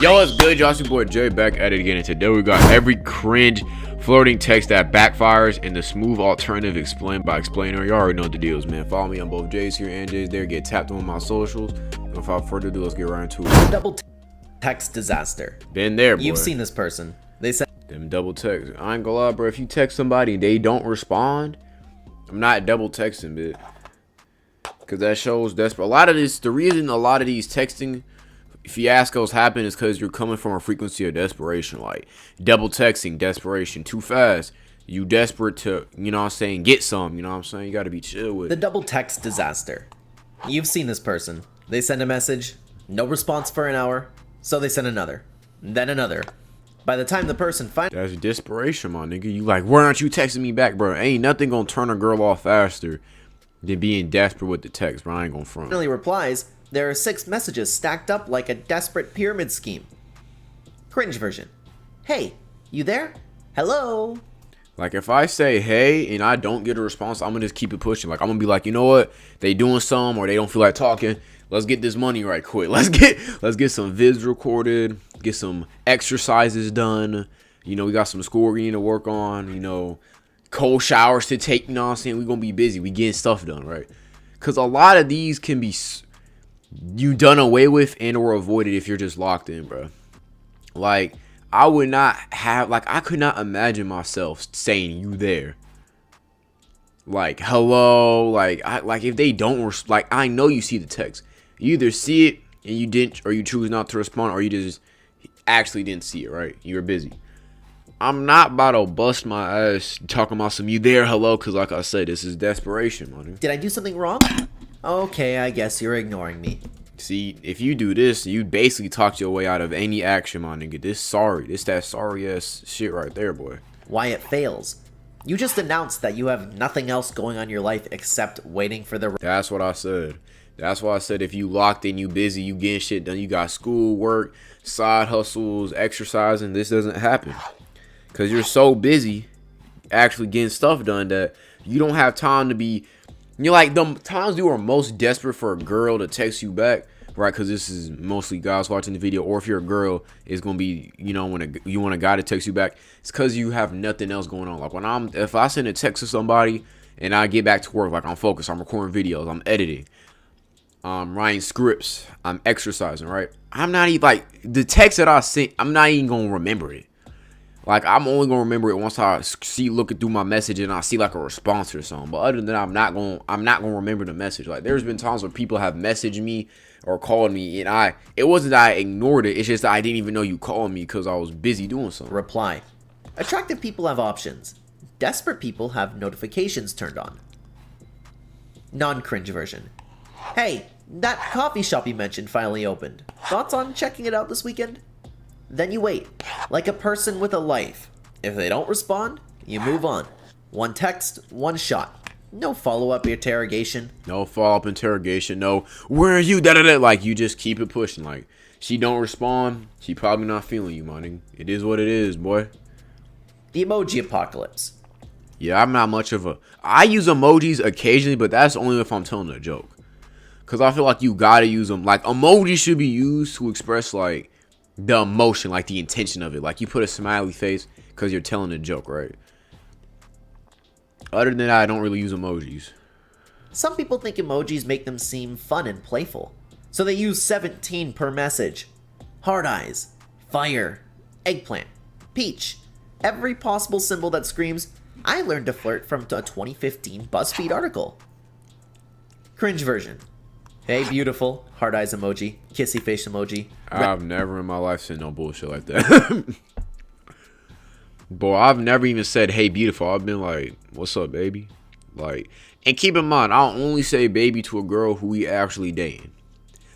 Yo, what's good? Y'all, it's your boy Jay back at it again, and today we got every cringe flirting text that backfires and the smooth alternative explained by explainer. You already know what the deals, man. Follow me on both Jays here and Jays there. Get tapped on my socials. And without further ado, let's get right into it. Double text disaster. Been there, boy. You've seen this person. They said them double texts. I ain't gonna lie, bro. If you text somebody and they don't respond, I'm not double texting, bitch. Cause that shows desperate. The reason a lot of these texting fiascos happen is because you're coming from a frequency of desperation. Like double texting, desperation, too fast. You desperate to, you know what I'm saying, get some, you know what I'm saying? You gotta be chill with the double text disaster. You've seen this person. They send a message, no response for an hour, so they send another, then another. By the time the person finally... That's desperation, my nigga. You like, why aren't you texting me back, bro? Ain't nothing gonna turn a girl off faster than being desperate with the text, bro. I ain't gonna front. Finally replies, there are 6 messages stacked up like a desperate pyramid scheme. Cringe version. Hey, you there? Hello? Like, if I say, hey, and I don't get a response, I'm gonna just keep it pushing. Like, I'm gonna be like, you know what? They doing some, or they don't feel like talking. Let's get this money right quick. Let's get some vids recorded. Get some exercises done. You know, we got some school we need to work on. You know, cold showers to take. You know what I'm saying? We gonna be busy. We getting stuff done, right? Because a lot of these can be... you done away with and or avoided if you're just locked in, bro. Like, I would not have, like, I could not imagine myself saying you there. Like, hello, like if they don't, like, I know you see the text. You either see it and you didn't, or you choose not to respond, or you just actually didn't see it, right? You were busy. I'm not about to bust my ass talking about some you there, hello, because like I said, this is desperation, money. Did I do something wrong? Okay, I guess you're ignoring me. See, if you do this, you basically talked your way out of any action, my nigga. This that sorry ass shit right there, boy. Why it fails. You just announced that you have nothing else going on in your life except waiting for the... That's what I said. That's why I said if you locked in, you busy, you getting shit done, you got school, work, side hustles, exercising, this doesn't happen. Because you're so busy actually getting stuff done that you don't have time to be... You're like, the times you are most desperate for a girl to text you back, right? Because this is mostly guys watching the video, or if you're a girl, it's gonna be, you know, when you want a guy to text you back, it's because you have nothing else going on. Like if I send a text to somebody and I get back to work, like I'm focused, I'm recording videos, I'm editing, I'm writing scripts, I'm exercising, right? I'm not even like the text that I sent, I'm not even gonna remember it. Like, I'm only gonna remember it once I see looking through my message and I see like a response or something. But other than that, I'm not gonna remember the message. Like, there's been times where people have messaged me or called me, and it wasn't that I ignored it. It's just that I didn't even know you called me because I was busy doing something. Reply. Attractive people have options. Desperate people have notifications turned on. Non-cringe version. Hey, that coffee shop you mentioned finally opened. Thoughts on checking it out this weekend? Then you wait, like a person with a life. If they don't respond, you move on. One text, one shot. No follow-up interrogation. No follow-up interrogation. No, where are you? Da-da-da. Like, you just keep it pushing. Like, she don't respond, she probably not feeling you, man. It is what it is, boy. The emoji apocalypse. Yeah, I'm not much of a... I use emojis occasionally, but that's only if I'm telling a joke. Because I feel like you gotta use them. Like, emojis should be used to express, like, the emotion, like the intention of it. Like, you put a smiley face because you're telling a joke, right? Other than that, I don't really use emojis. Some people think emojis make them seem fun and playful, so they use 17 per message. Heart eyes, fire, eggplant, peach, every possible symbol that screams, I learned to flirt from a 2015 BuzzFeed article. Cringe version. Hey, beautiful. Heart eyes emoji. Kissy face emoji. I've never in my life said no bullshit like that. Boy, I've never even said, hey, beautiful. I've been like, what's up, baby? Like, and keep in mind, I'll only say baby to a girl who we actually dating.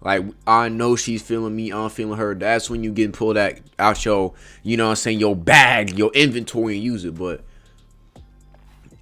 Like, I know she's feeling me, I'm feeling her. That's when you get pulled out your, you know what I'm saying, your bag, your inventory and use it. But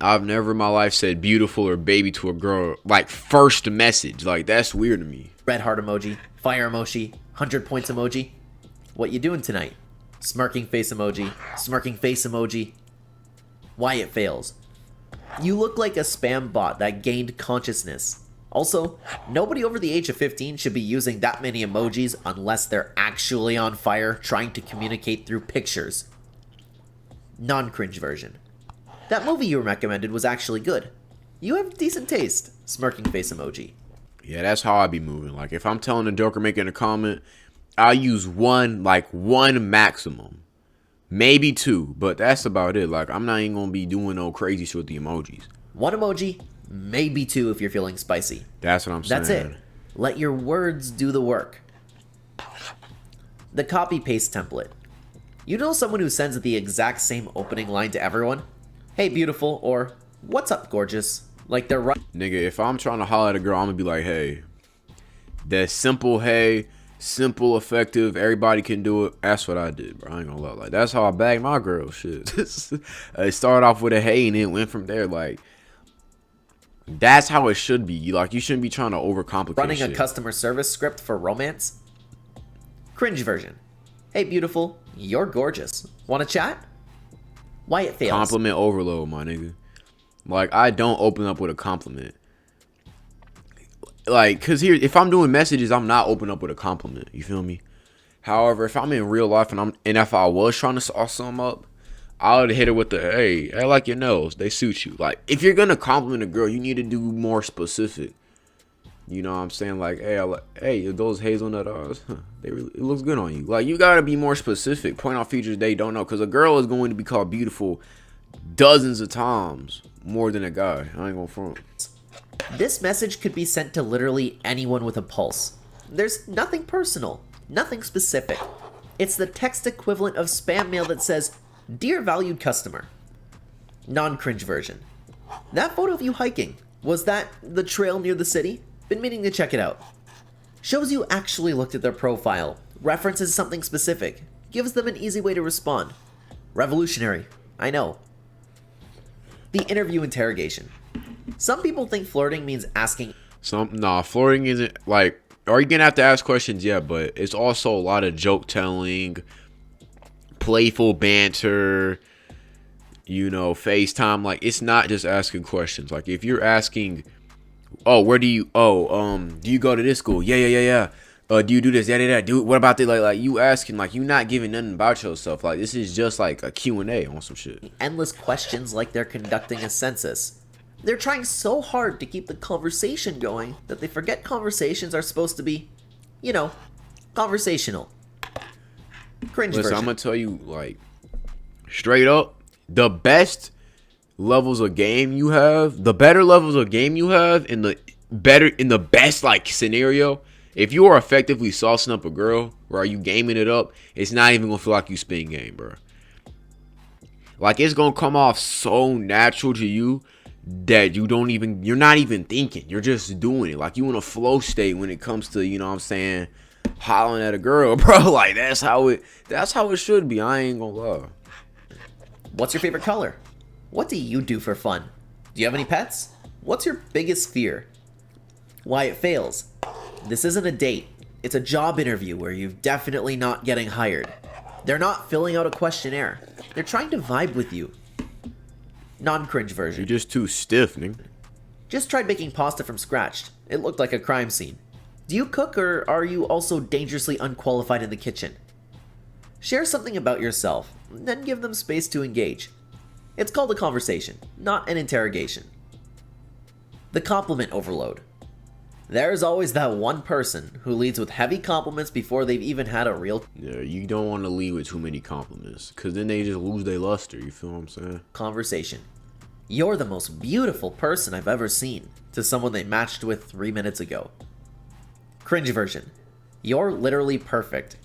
I've never in my life said beautiful or baby to a girl, like, first message. Like, that's weird to me. Red heart emoji, fire emoji, 100 points emoji. What you doing tonight? Smirking face emoji, smirking face emoji. Why it fails. You look like a spam bot that gained consciousness. Also, nobody over the age of 15 should be using that many emojis unless they're actually on fire trying to communicate through pictures. Non-cringe version. That movie you recommended was actually good. You have decent taste. Smirking face emoji. Yeah, that's how I be moving. Like, if I'm telling a joke or making a comment, I'll use one maximum. Maybe two, but that's about it. Like, I'm not even gonna be doing no crazy shit with the emojis. One emoji, maybe two if you're feeling spicy. That's what I'm saying. That's it. Let your words do the work. The copy-paste template. You know someone who sends the exact same opening line to everyone? Hey, beautiful, or what's up, gorgeous? Like they're right. Nigga, if I'm trying to holler at a girl, I'm gonna be like, hey. That simple, hey, simple, effective, everybody can do it. That's what I did, bro. I ain't gonna lie. Like, that's how I bagged my girl. Shit. It started off with a hey and it went from there. Like, that's how it should be. Like, you shouldn't be trying to overcomplicate Running shit. a customer service script for romance? Cringe version. Hey, beautiful, you're gorgeous. Want to chat? Why it fails. Compliment overload, my nigga. Like, I don't open up with a compliment. Like, cause here, if I'm doing messages, I'm not opening up with a compliment. You feel me? However, if I'm in real life and if I was trying to sauce something up, I would hit her with the, hey, I like your nose. They suit you. Like, if you're gonna compliment a girl, you need to do more specific. You know what I'm saying? Like, hey, those hazelnut eyes, it looks good on you. Like, you gotta be more specific. Point out features they don't know, cause a girl is going to be called beautiful dozens of times more than a guy. I ain't gonna front. This message could be sent to literally anyone with a pulse. There's nothing personal, nothing specific. It's the text equivalent of spam mail that says, Dear valued customer. Non-cringe version. That photo of you hiking, was that the trail near the city? Been meaning to check it out. Shows you actually looked at their profile, references something specific, gives them an easy way to respond. Revolutionary, I know. The interview interrogation. Some people think flirting means asking. Flirting isn't like. Are you gonna have to ask questions? Yeah, but it's also a lot of joke telling, playful banter. You know, FaceTime. Like, it's not just asking questions. Like, if you're asking, do you go to this school? Yeah. Do you do this? Yeah. What about this? Like you asking, like, you not giving nothing about yourself. Like, this is just like a Q&A on some shit. Endless questions like they're conducting a census. They're trying so hard to keep the conversation going that they forget conversations are supposed to be, conversational. Cringe version. I'm gonna tell you, like, straight up, the best levels of game you have, the better levels of game you have, in the best like scenario, if you are effectively saucing up a girl, or are you gaming it up, it's not even gonna feel like you spin game, bro. Like, it's gonna come off so natural to you that you're not even thinking, you're just doing it. Like, you in a flow state when it comes to, you know what I'm saying, hollering at a girl, bro. Like, that's how it should be. I ain't gonna lie. What's your favorite color? What do you do for fun? Do you have any pets? What's your biggest fear? Why it fails? This isn't a date. It's a job interview where you're definitely not getting hired. They're not filling out a questionnaire. They're trying to vibe with you. Non-cringe version. You're just too stiff, nigga. Just tried making pasta from scratch. It looked like a crime scene. Do you cook, or are you also dangerously unqualified in the kitchen? Share something about yourself, then give them space to engage. It's called a conversation, not an interrogation. The compliment overload. There's always that one person who leads with heavy compliments before they've even had a real Yeah, you don't want to lead with too many compliments, because then they just lose their luster, you feel what I'm saying? conversation. You're the most beautiful person I've ever seen, to someone they matched with 3 minutes ago. Cringe version. You're literally perfect.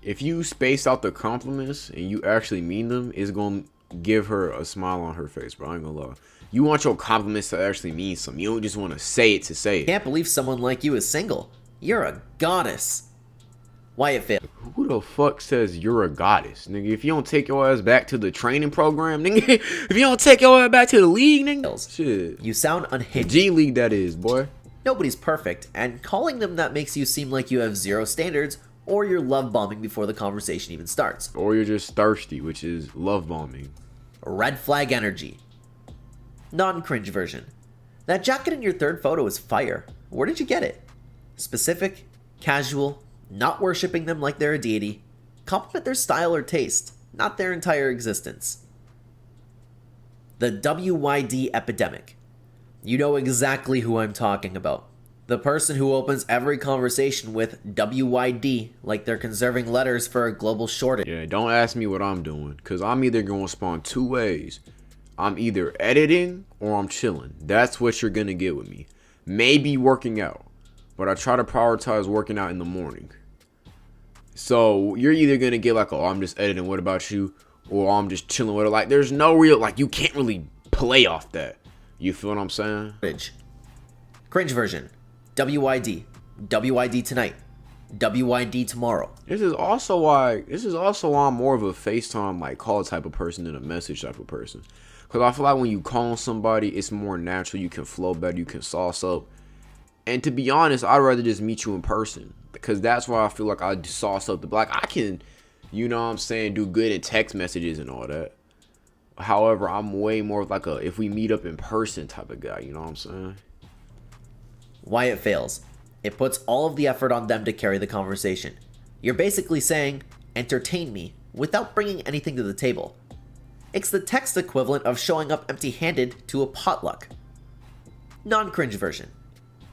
If you space out the compliments and you actually mean them, it's going to give her a smile on her face, bro. I ain't gonna lie. You want your compliments to actually mean something. You don't just want to say it to say it. Can't believe someone like you is single. You're a goddess. Why it failed? Who the fuck says you're a goddess, nigga? If you don't take your ass back to the training program, nigga. If you don't take your ass back to the league, nigga. Shit. You sound unhinged. G League, that is, boy. Nobody's perfect, and calling them that makes you seem like you have zero standards, or you're love bombing before the conversation even starts. Or you're just thirsty, which is love bombing. Red flag energy. Non-cringe version. That jacket in your third photo is fire. Where did you get it? Specific, casual, not worshipping them like they're a deity. Compliment their style or taste, not their entire existence. The WYD epidemic. You know exactly who I'm talking about. The person who opens every conversation with WYD like they're conserving letters for a global shortage. Yeah, don't ask me what I'm doing, because I'm either going to respond two ways. I'm either editing or I'm chilling. That's what you're going to get with me. Maybe working out, but I try to prioritize working out in the morning. So you're either going to get like, oh, I'm just editing, what about you? Or I'm just chilling with it. Like, there's no real, like, you can't really play off that. You feel what I'm saying? Cringe version. WYD. WYD tonight. WYD tomorrow. This is also why I'm more of a FaceTime like call type of person than a message type of person. Cause I feel like when you call somebody, it's more natural. You can flow better. You can sauce up. And to be honest, I'd rather just meet you in person, because that's why I feel like I sauce up the like I can, you know what I'm saying, do good in text messages and all that. However, I'm way more like a if we meet up in person type of guy. You know what I'm saying? Why it fails. It puts all of the effort on them to carry the conversation. You're basically saying, entertain me, without bringing anything to the table. It's the text equivalent of showing up empty-handed to a potluck. Non-cringe version.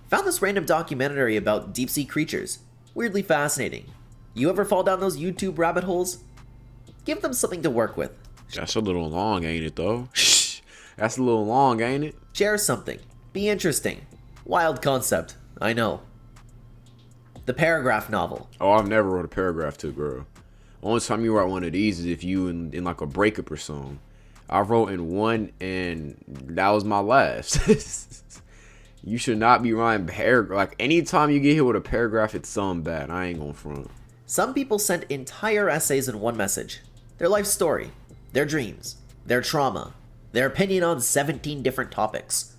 Found this random documentary about deep-sea creatures. Weirdly fascinating. You ever fall down those YouTube rabbit holes? Give them something to work with. That's a little long, ain't it, though? That's a little long, ain't it? Share something. Be interesting. Wild concept, I know. The paragraph novel. Oh, I've never wrote a paragraph to a girl. Only time you write one of these is if you in like a breakup or something. I wrote in one and that was my last. You should not be writing paragraph. Like anytime you get hit with a paragraph, it's something bad. I ain't gonna front. Some people send entire essays in one message. Their life story, their dreams, their trauma, their opinion on 17 different topics.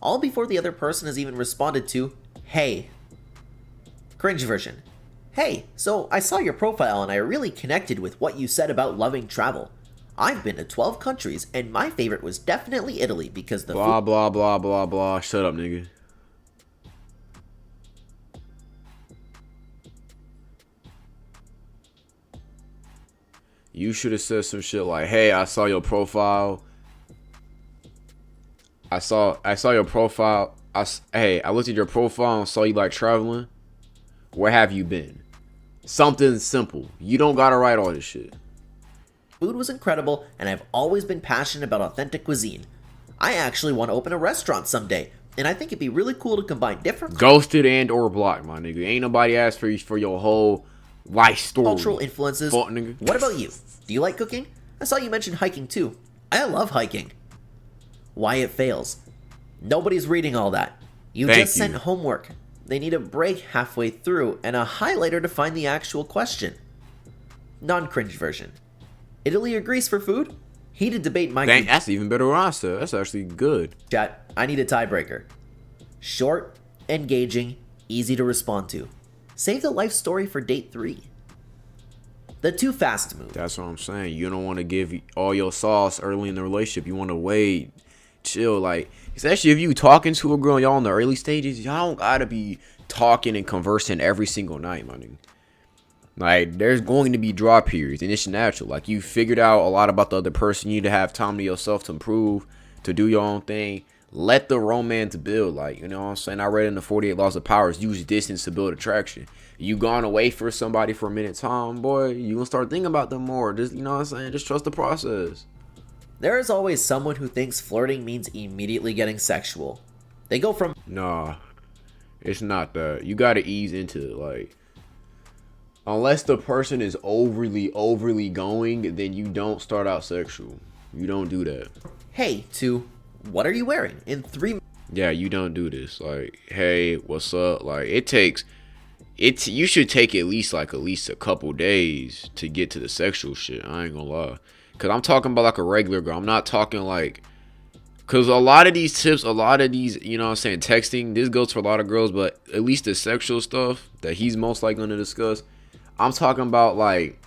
All before the other person has even responded to, hey. Cringe version. Hey, so I saw your profile and I really connected with what you said about loving travel. I've been to 12 countries and my favorite was definitely Italy because the blah, blah, blah, blah, blah. Shut up, nigga. You should have said some shit like, hey, I saw your profile. I saw your profile. Hey, I looked at your profile and saw you like traveling. Where have you been? Something simple. You don't gotta write all this shit. Food was incredible, and I've always been passionate about authentic cuisine. I actually want to open a restaurant someday, and I think it'd be really cool to combine different ghosted and or blocked, my nigga. Ain't nobody asked for your whole life story. Cultural influences. Fuck, nigga. What about you? Do you like cooking? I saw you mention hiking too. I love hiking. Why it fails. Nobody's reading all that. You just sent homework. They need a break halfway through and a highlighter to find the actual question. Non-cringe version. Italy or Greece for food? Heated debate my Dang, that's even better answer. That's actually good. Chat, I need a tiebreaker. Short, engaging, easy to respond to. Save the life story for date 3. The too fast move. That's what I'm saying. You don't want to give all your sauce early in the relationship. You want to wait, chill. Like, especially if you talking to a girl, y'all in the early stages, y'all don't gotta be talking and conversing every single night, my nigga. Like, there's going to be drop periods, and it's natural. Like, you figured out a lot about the other person. You need to have time to yourself to improve, to do your own thing. Let the romance build. Like, you know what I'm saying? I read in the 48 Laws of Powers, use distance to build attraction. You gone away for somebody for a minute time, boy, you gonna start thinking about them more. Just, you know what I'm saying? Just trust the process. There is always someone who thinks flirting means immediately getting sexual. They go from, nah, it's not that. You gotta ease into it. Like, unless the person is overly going, then you don't start out sexual. You don't do that. hey, to, what are you wearing? In 3 Yeah, you don't do this. Like, hey, what's up? Like, you should take at least a couple days to get to the sexual shit. I ain't gonna lie. Cause I'm talking about like a regular girl. I'm not talking like, cause a lot of these tips, you know what I'm saying, texting, this goes for a lot of girls, but at least the sexual stuff that he's most likely gonna discuss, I'm talking about like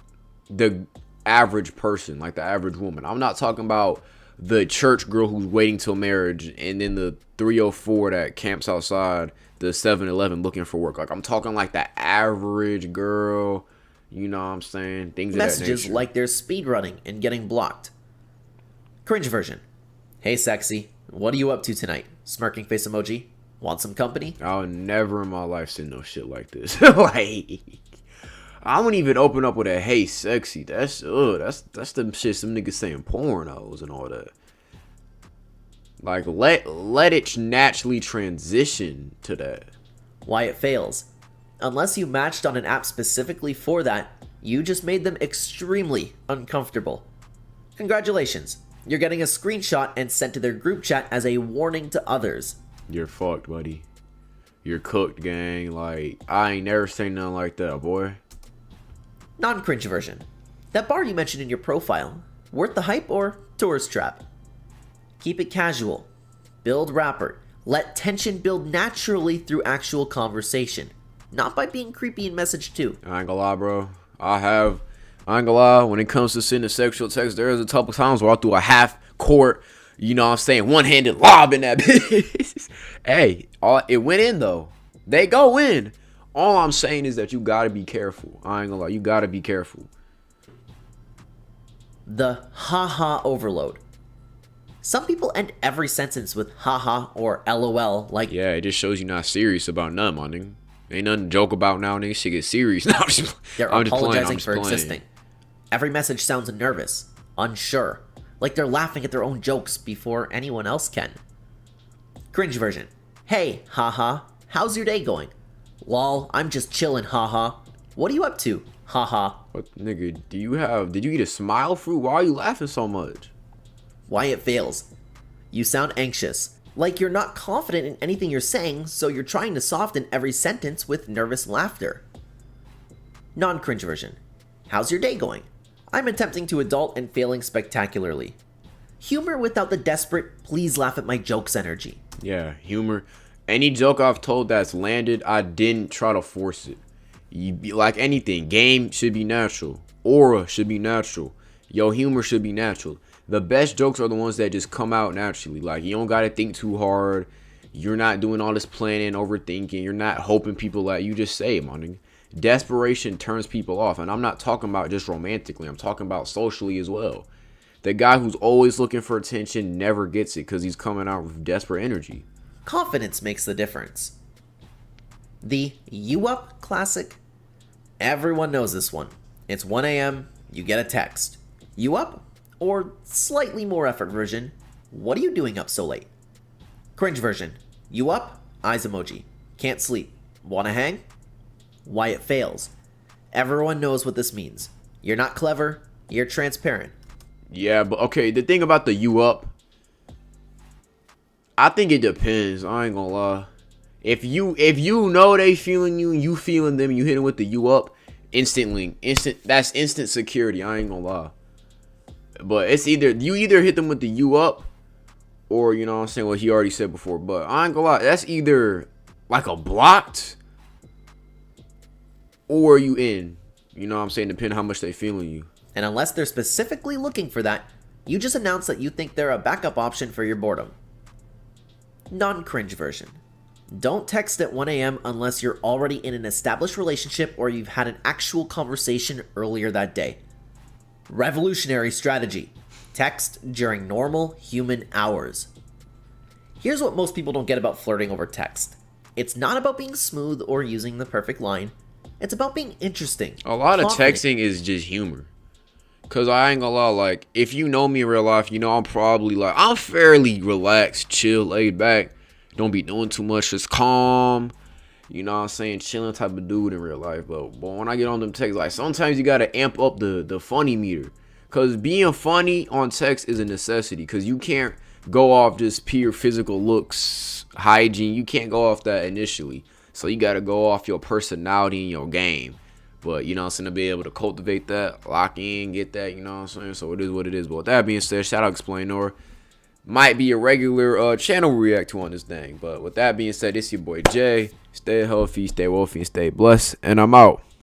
the average person, like the average woman. I'm not talking about the church girl who's waiting till marriage and then the 304 that camps outside the 7-Eleven looking for work. Like I'm talking like the average girl, you know what I'm saying? Things of that Messages nature. like they're speedrunning and getting blocked. Cringe version. Hey sexy, what are you up to tonight? Smirking face emoji. Want some company? I'll never in my life send no shit like this. Like I wouldn't even open up with a hey sexy. That's them shit some niggas saying pornos and all that. Like let it naturally transition to that. Why it fails. Unless you matched on an app specifically for that, you just made them extremely uncomfortable. Congratulations, you're getting a screenshot and sent to their group chat as a warning to others. You're fucked, buddy. You're cooked, gang. Like I ain't never seen nothing like that, boy. Non-cringe version. That bar you mentioned in your profile, worth the hype or tourist trap? Keep it casual. Build rapport. Let tension build naturally through actual conversation, not by being creepy in message too. I ain't gonna lie, bro. I ain't gonna lie, when it comes to sending sexual text, there's a couple times where I threw a half court, you know what I'm saying, one-handed lob in that bitch. Hey, it went in though. They go in. All I'm saying is that you gotta be careful. I ain't gonna lie, you gotta be careful. The haha overload. Some people end every sentence with haha or lol like Yeah, it just shows you not serious about nothing, my nigga. Ain't nothing to joke about now, nigga. Shit get serious. No, they're I'm just apologizing for playing. existing. Every message sounds nervous, unsure, like they're laughing at their own jokes before anyone else can. Cringe version. Hey, haha, how's your day going? Lol, I'm just chillin', haha. What are you up to? Haha. What, nigga, did you eat a smile fruit? Why are you laughing so much? Why it fails. You sound anxious, like you're not confident in anything you're saying, so you're trying to soften every sentence with nervous laughter. Non-cringe version. How's your day going? I'm attempting to adult and failing spectacularly. Humor without the desperate, please laugh at my jokes energy. Yeah, humor. Any joke I've told that's landed, I didn't try to force it. Like anything, game should be natural. Aura should be natural. Your humor should be natural. The best jokes are the ones that just come out naturally. Like, you don't gotta think too hard. You're not doing all this planning, overthinking. You're not hoping people like you just say it, my nigga. Desperation turns people off. And I'm not talking about just romantically. I'm talking about socially as well. The guy who's always looking for attention never gets it because he's coming out with desperate energy. Confidence makes the difference. The you up classic. Everyone knows this one. It's 1 a.m., you get a text. You up? Or slightly more effort version, what are you doing up so late? Cringe version, you up? Eyes emoji. Can't sleep. Wanna hang? Why it fails. Everyone knows what this means. You're not clever, you're transparent. Yeah, but okay, the thing about the you up, I think it depends. I ain't gonna lie. If you know they feeling you, you feeling them, you hit them with the you up, that's instant security. I ain't gonna lie. But it's you either hit them with the you up, or you know what I'm saying, what he already said before. But I ain't gonna lie, that's either like a blocked or you in. You know what I'm saying, depending on how much they feeling you. And unless they're specifically looking for that, you just announce that you think they're a backup option for your boredom. Non-cringe version. Don't text at 1 a.m. unless you're already in an established relationship or you've had an actual conversation earlier that day. Revolutionary strategy. Text during normal human hours. Here's what most people don't get about flirting over text. It's not about being smooth or using the perfect line. It's about being interesting. A lot confident. of texting is just humor. Cause I ain't gonna lie, like, if you know me in real life, you know I'm probably like, I'm fairly relaxed, chill, laid back. Don't be doing too much, just calm. You know what I'm saying? Chilling type of dude in real life. But when I get on them texts, like, sometimes you gotta amp up the funny meter. Cause being funny on text is a necessity. Cause you can't go off just pure physical looks, hygiene. You can't go off that initially. So you gotta go off your personality and your game. But, you know what I'm saying, to be able to cultivate that, lock in, get that, you know what I'm saying? So it is what it is. But with that being said, shout out Explainor. Might be a regular channel we react to on this thing. But with that being said, it's your boy Jay. Stay healthy, stay wealthy, and stay blessed. And I'm out.